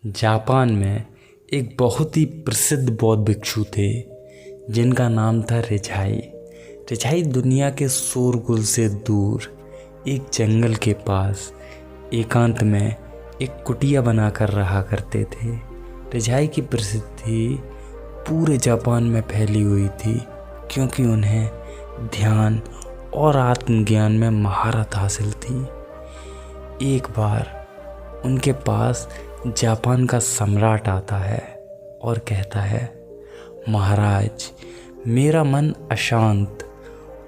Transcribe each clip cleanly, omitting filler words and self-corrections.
Japan में एक बहुत ही प्रसिद्ध बौद्ध भिक्षु थे जिनका नाम था रिझाई। रिझाई दुनिया के शोरगुल से दूर एक जंगल के पास एकांत में एक कुटिया बनाकर रहा करते थे। रिझाई की प्रसिद्धि पूरे जापान में फैली हुई थी क्योंकि उन्हें ध्यान और आत्मज्ञान में महारत हासिल थी। एक बार उनके पास जापान का सम्राट आता है और कहता है, महाराज, मेरा मन अशांत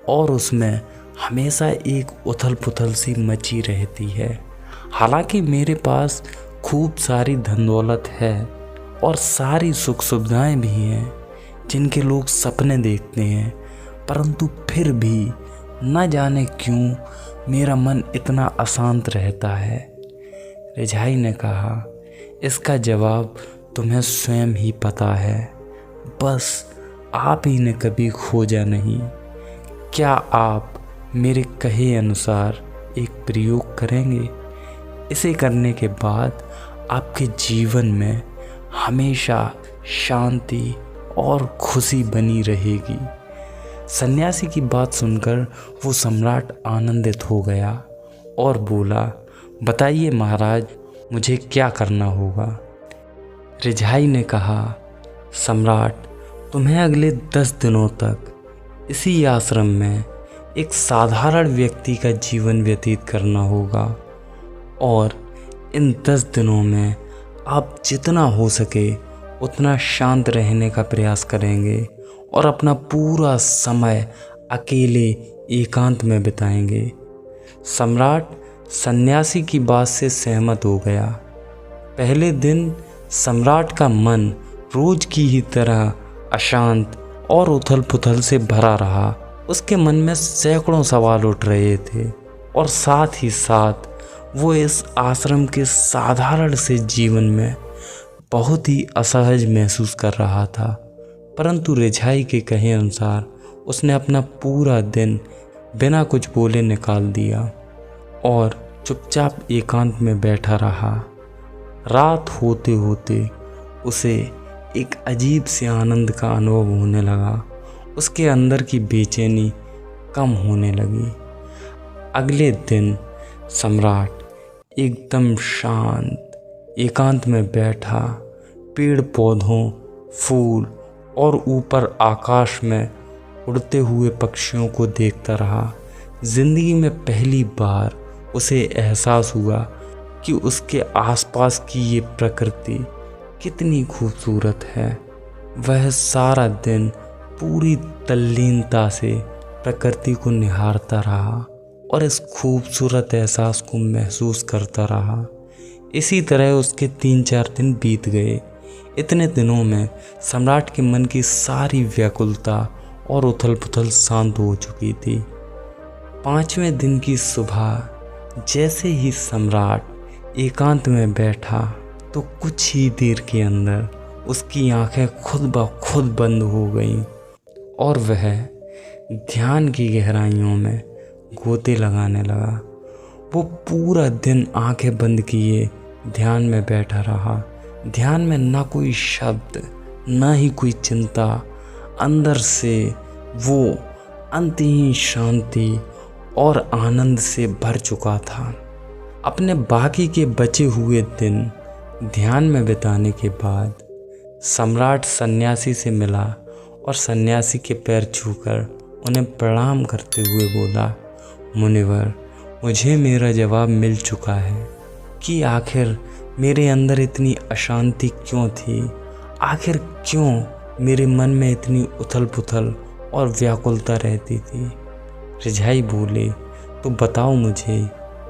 और उसमें हमेशा एक उथल पुथल सी मची रहती है। हालांकि मेरे पास खूब सारी धन दौलत है और सारी सुख सुविधाएं भी हैं जिनके लोग सपने देखते हैं, परंतु फिर भी न जाने क्यों मेरा मन इतना अशांत रहता है। रिझाई ने कहा, इसका जवाब तुम्हें स्वयं ही पता है, बस आप ही ने कभी खोजा नहीं। क्या आप मेरे कहे अनुसार एक प्रयोग करेंगे? इसे करने के बाद आपके जीवन में हमेशा शांति और खुशी बनी रहेगी। सन्यासी की बात सुनकर वो सम्राट आनंदित हो गया और बोला, बताइए महाराज, मुझे क्या करना होगा? रिझाई ने कहा, सम्राट, तुम्हें अगले 10 दिनों तक इसी आश्रम में एक साधारण व्यक्ति का जीवन व्यतीत करना होगा और इन 10 दिनों में आप जितना हो सके उतना शांत रहने का प्रयास करेंगे और अपना पूरा समय अकेले एकांत में बिताएंगे। सम्राट सन्यासी की बात से सहमत हो गया। पहले दिन सम्राट का मन रोज की ही तरह अशांत और उथल पुथल से भरा रहा। उसके मन में सैकड़ों सवाल उठ रहे थे और साथ ही साथ वो इस आश्रम के साधारण से जीवन में बहुत ही असहज महसूस कर रहा था। परंतु रिझाई के कहे अनुसार उसने अपना पूरा दिन बिना कुछ बोले निकाल दिया और चुपचाप एकांत में बैठा रहा। रात होते होते उसे एक अजीब से आनंद का अनुभव होने लगा। उसके अंदर की बेचैनी कम होने लगी। अगले दिन सम्राट एकदम शांत एकांत में बैठा पेड़ पौधों, फूल और ऊपर आकाश में उड़ते हुए पक्षियों को देखता रहा। जिंदगी में पहली बार उसे एहसास हुआ कि उसके आसपास की ये प्रकृति कितनी खूबसूरत है। वह सारा दिन पूरी तल्लीनता से प्रकृति को निहारता रहा और इस खूबसूरत एहसास को महसूस करता रहा। इसी तरह उसके 3-4 दिन बीत गए। इतने दिनों में सम्राट के मन की सारी व्याकुलता और उथल पुथल शांत हो चुकी थी। 5वें दिन की सुबह जैसे ही सम्राट एकांत में बैठा तो कुछ ही देर के अंदर उसकी आंखें खुद ब खुद बंद हो गईं और वह ध्यान की गहराइयों में गोते लगाने लगा। वो पूरा दिन आंखें बंद किए ध्यान में बैठा रहा। ध्यान में ना कोई शब्द, ना ही कोई चिंता। अंदर से वो अंतहीन शांति और आनंद से भर चुका था। अपने बाकी के बचे हुए दिन ध्यान में बिताने के बाद सम्राट सन्यासी से मिला और सन्यासी के पैर छूकर उन्हें प्रणाम करते हुए बोला, मुनिवर, मुझे मेरा जवाब मिल चुका है कि आखिर मेरे अंदर इतनी अशांति क्यों थी। आखिर क्यों मेरे मन में इतनी उथल पुथल और व्याकुलता रहती थी। रिझाई बोले, तो बताओ मुझे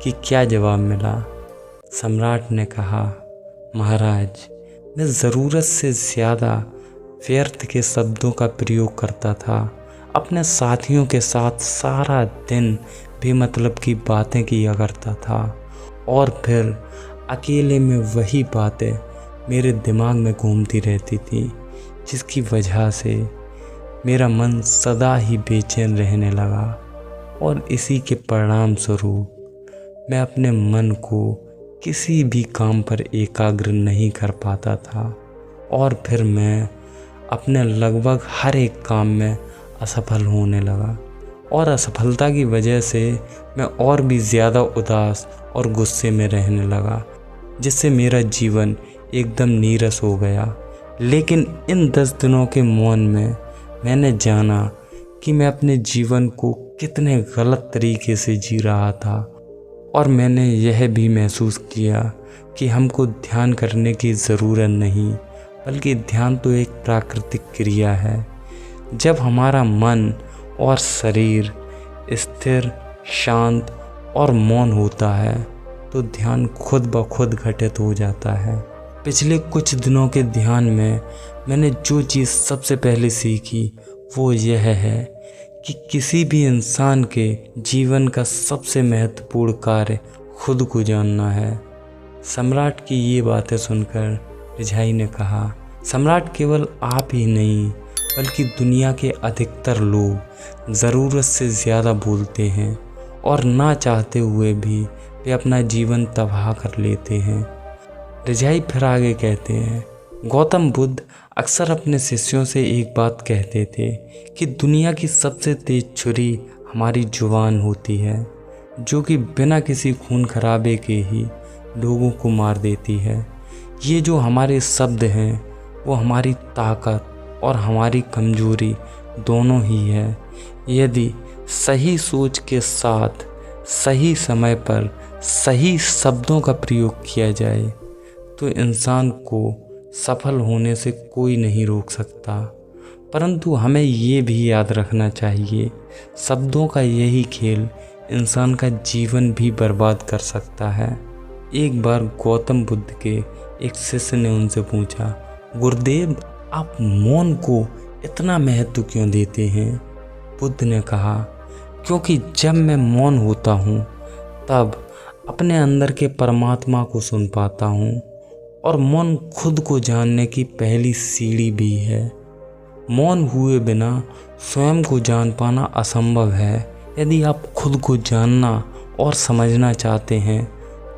कि क्या जवाब मिला। सम्राट ने कहा, महाराज, मैं ज़रूरत से ज़्यादा व्यर्थ के शब्दों का प्रयोग करता था। अपने साथियों के साथ सारा दिन बेमतलब की बातें किया करता था और फिर अकेले में वही बातें मेरे दिमाग में घूमती रहती थी, जिसकी वजह से मेरा मन सदा ही बेचैन रहने लगा और इसी के परिणाम स्वरूप मैं अपने मन को किसी भी काम पर एकाग्र नहीं कर पाता था और फिर मैं अपने लगभग हर एक काम में असफल होने लगा और असफलता की वजह से मैं और भी ज़्यादा उदास और गुस्से में रहने लगा, जिससे मेरा जीवन एकदम नीरस हो गया। लेकिन इन 10 दिनों के मौन में मैंने जाना कि मैं अपने जीवन को कितने गलत तरीके से जी रहा था और मैंने यह भी महसूस किया कि हमको ध्यान करने की ज़रूरत नहीं, बल्कि ध्यान तो एक प्राकृतिक क्रिया है। जब हमारा मन और शरीर स्थिर, शांत और मौन होता है तो ध्यान खुद ब खुद घटित हो जाता है। पिछले कुछ दिनों के ध्यान में मैंने जो चीज़ सबसे पहले सीखी वो यह है कि किसी भी इंसान के जीवन का सबसे महत्वपूर्ण कार्य खुद को जानना है। सम्राट की ये बातें सुनकर रिझाई ने कहा, सम्राट केवल आप ही नहीं बल्कि दुनिया के अधिकतर लोग ज़रूरत से ज़्यादा बोलते हैं और ना चाहते हुए भी वे अपना जीवन तबाह कर लेते हैं। रिझाई फिर आगे कहते हैं, गौतम बुद्ध अक्सर अपने शिष्यों से एक बात कहते थे कि दुनिया की सबसे तेज छुरी हमारी जुबान होती है, जो कि बिना किसी खून खराबे के ही लोगों को मार देती है। ये जो हमारे शब्द हैं वो हमारी ताकत और हमारी कमजोरी दोनों ही है। यदि सही सोच के साथ सही समय पर सही शब्दों का प्रयोग किया जाए तो इंसान को सफल होने से कोई नहीं रोक सकता। परंतु हमें ये भी याद रखना चाहिए, शब्दों का यही खेल इंसान का जीवन भी बर्बाद कर सकता है। एक बार गौतम बुद्ध के एक शिष्य ने उनसे पूछा, गुरुदेव आप मौन को इतना महत्व क्यों देते हैं? बुद्ध ने कहा, क्योंकि जब मैं मौन होता हूँ तब अपने अंदर के परमात्मा को सुन पाता हूँ और मौन खुद को जानने की पहली सीढ़ी भी है। मौन हुए बिना स्वयं को जान पाना असंभव है। यदि आप खुद को जानना और समझना चाहते हैं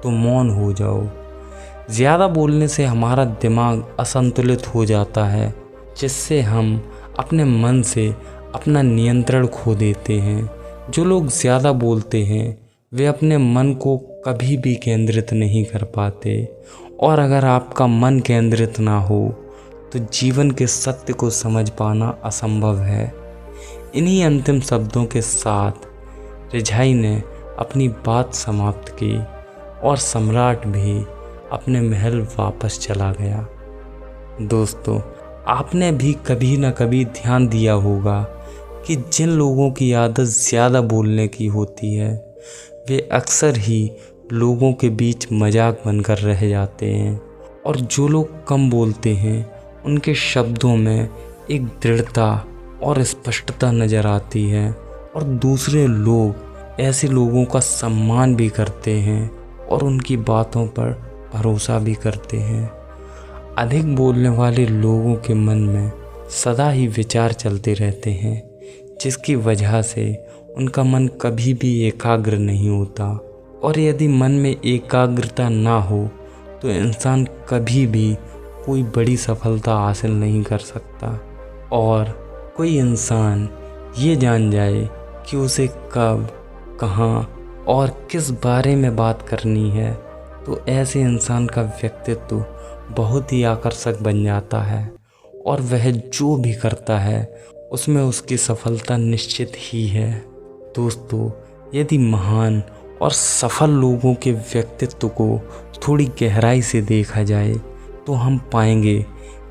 तो मौन हो जाओ। ज़्यादा बोलने से हमारा दिमाग असंतुलित हो जाता है, जिससे हम अपने मन से अपना नियंत्रण खो देते हैं। जो लोग ज़्यादा बोलते हैं वे अपने मन को कभी भी केंद्रित नहीं कर पाते, और अगर आपका मन केंद्रित ना हो तो जीवन के सत्य को समझ पाना असंभव है। इन्हीं अंतिम शब्दों के साथ रिझाई ने अपनी बात समाप्त की और सम्राट भी अपने महल वापस चला गया। दोस्तों, आपने भी कभी न कभी ध्यान दिया होगा कि जिन लोगों की आदत ज़्यादा बोलने की होती है वे अक्सर ही लोगों के बीच मजाक बनकर रह जाते हैं, और जो लोग कम बोलते हैं उनके शब्दों में एक दृढ़ता और स्पष्टता नज़र आती है, और दूसरे लोग ऐसे लोगों का सम्मान भी करते हैं और उनकी बातों पर भरोसा भी करते हैं। अधिक बोलने वाले लोगों के मन में सदा ही विचार चलते रहते हैं, जिसकी वजह से उनका मन कभी भी एकाग्र नहीं होता, और यदि मन में एकाग्रता ना हो तो इंसान कभी भी कोई बड़ी सफलता हासिल नहीं कर सकता। और कोई इंसान ये जान जाए कि उसे कब, कहाँ और किस बारे में बात करनी है तो ऐसे इंसान का व्यक्तित्व बहुत ही आकर्षक बन जाता है, और वह जो भी करता है उसमें उसकी सफलता निश्चित ही है। दोस्तों, यदि महान और सफल लोगों के व्यक्तित्व को थोड़ी गहराई से देखा जाए तो हम पाएंगे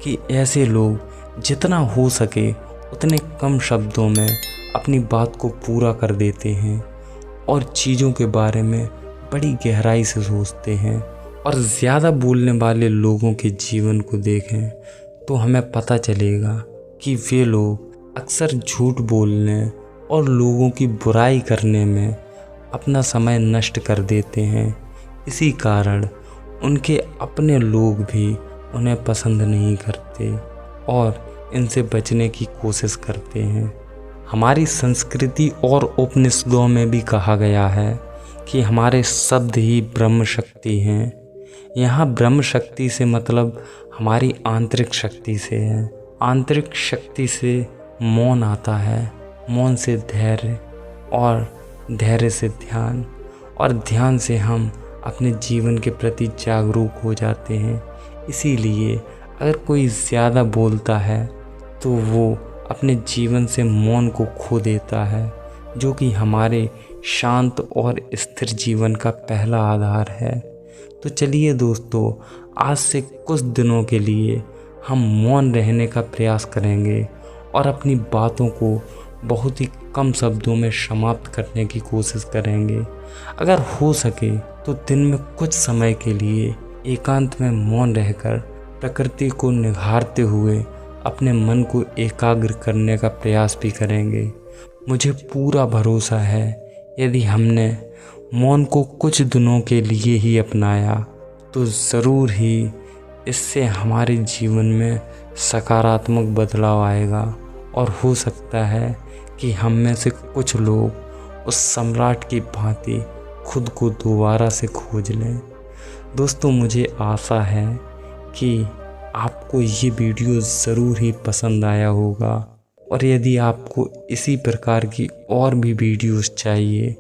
कि ऐसे लोग जितना हो सके उतने कम शब्दों में अपनी बात को पूरा कर देते हैं और चीज़ों के बारे में बड़ी गहराई से सोचते हैं। और ज़्यादा बोलने वाले लोगों के जीवन को देखें तो हमें पता चलेगा कि वे लोग अक्सर झूठ बोलने और लोगों की बुराई करने में अपना समय नष्ट कर देते हैं। इसी कारण उनके अपने लोग भी उन्हें पसंद नहीं करते और इनसे बचने की कोशिश करते हैं। हमारी संस्कृति और उपनिषदों में भी कहा गया है कि हमारे शब्द ही ब्रह्म शक्ति हैं। यहाँ ब्रह्म शक्ति से मतलब हमारी आंतरिक शक्ति से है। आंतरिक शक्ति से मौन आता है, मौन से धैर्य, और धैर्य से ध्यान, और ध्यान से हम अपने जीवन के प्रति जागरूक हो जाते हैं। इसीलिए अगर कोई ज़्यादा बोलता है तो वो अपने जीवन से मौन को खो देता है, जो कि हमारे शांत और स्थिर जीवन का पहला आधार है। तो चलिए दोस्तों, आज से कुछ दिनों के लिए हम मौन रहने का प्रयास करेंगे और अपनी बातों को बहुत ही कम शब्दों में समाप्त करने की कोशिश करेंगे। अगर हो सके तो दिन में कुछ समय के लिए एकांत में मौन रहकर प्रकृति को निहारते हुए अपने मन को एकाग्र करने का प्रयास भी करेंगे। मुझे पूरा भरोसा है यदि हमने मौन को कुछ दिनों के लिए ही अपनाया तो ज़रूर ही इससे हमारे जीवन में सकारात्मक बदलाव आएगा, और हो सकता है कि हम में से कुछ लोग उस सम्राट की भांति खुद को दोबारा से खोज लें। दोस्तों, मुझे आशा है कि आपको ये वीडियो ज़रूर ही पसंद आया होगा, और यदि आपको इसी प्रकार की और भी वीडियोस चाहिए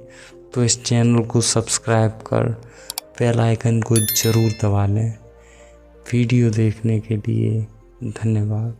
तो इस चैनल को सब्सक्राइब कर बेल आइकन को ज़रूर दबा लें। वीडियो देखने के लिए धन्यवाद।